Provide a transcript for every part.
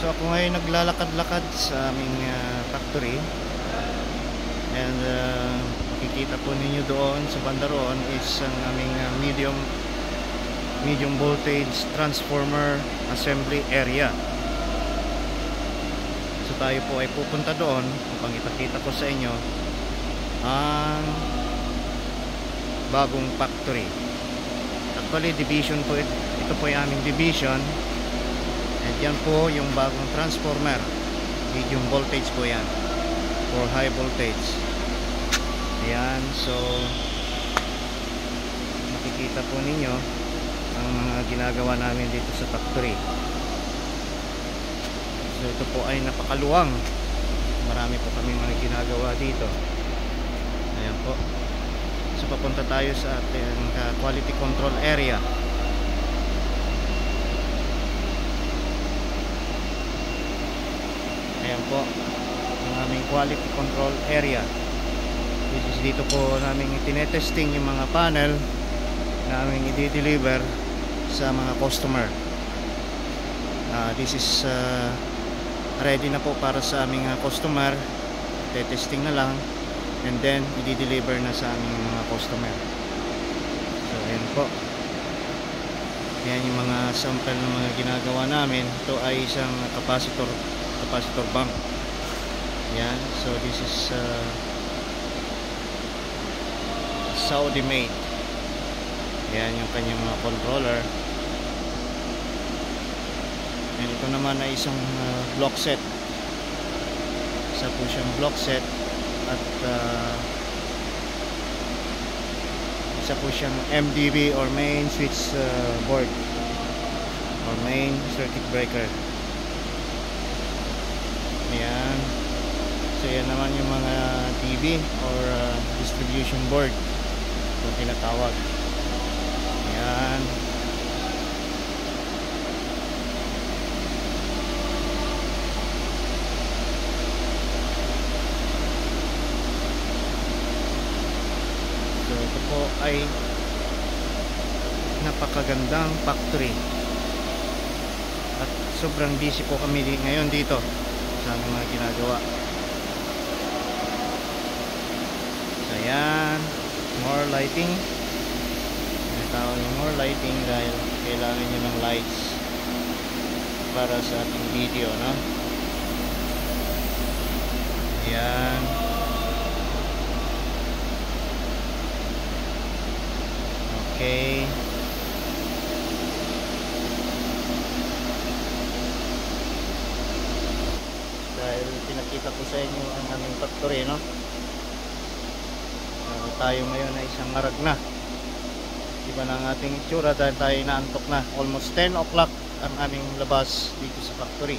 So ako ngayon naglalakad-lakad sa aming factory, and makikita po ninyo doon sa banda roon is ang aming medium voltage transformer assembly area. So tayo po ay pupunta doon upang ipakita ko sa inyo ang bagong factory. Actually division po ito po ay aming division. And yan po yung bagong transformer, medium voltage po yan or high voltage. Ayan, so makikita po ninyo ang mga ginagawa namin dito sa factory. So ito po ay napakaluwang, marami po kami mga ginagawa dito. Ayan po. So papunta tayo sa ating quality control area. Ayan po ang aming quality control area. Dito po namin tinetesting yung mga panel na aming i-deliver sa mga customer. This is ready na po para sa aming customer. Tetesting na lang and then i-deliver na sa aming mga customer. So ayan po, yan yung mga sample ng mga ginagawa namin. Ito ay isang capacitor bank. Yan, so this is Saudi made. Yan yung kanyang mga controller. And ito naman ay isang block set. Isa po siyang block set at isa po siyang MDB or main switch board or main circuit breaker. Ayan. So yan naman yung mga TV or distribution board kung tinatawag. Ayan. So ito po ay napakagandang factory at sobrang busy po kami ngayon dito sa aming mga ginagawa. So yan, more lighting. Tinatawag yung more lighting dahil kailangan nyo ng lights para sa ating video, no? Yan. Okay. Dahil pinakita ko sa inyo ang aming factory, no? Tayo ngayon ay isang marag na. Iba na ang ating itsura dahil tayo inaantok na. Almost 10 o'clock ang aming labas dito sa factory.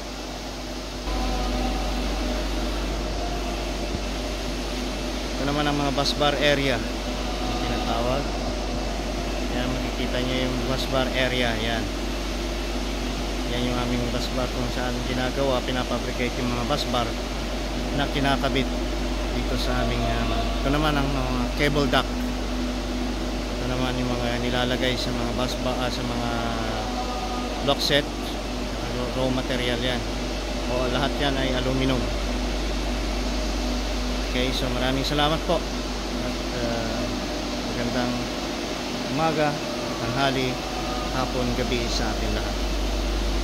Ito naman ang mga bus bar area yung tinatawag. Yan, makikita nyo yung bus bar area. Yan. Yan yung aming bus bar kung saan ginagawa, pinapabricate yung mga bus bar na kinakabit dito sa aming ito naman ang cable duct. Ito naman yung mga nilalagay sa mga bus bar, sa mga block set, raw material yan, o lahat yan ay aluminum. Okay, so maraming salamat po at magandang umaga, tanghali, hapon, gabi sa ating lahat.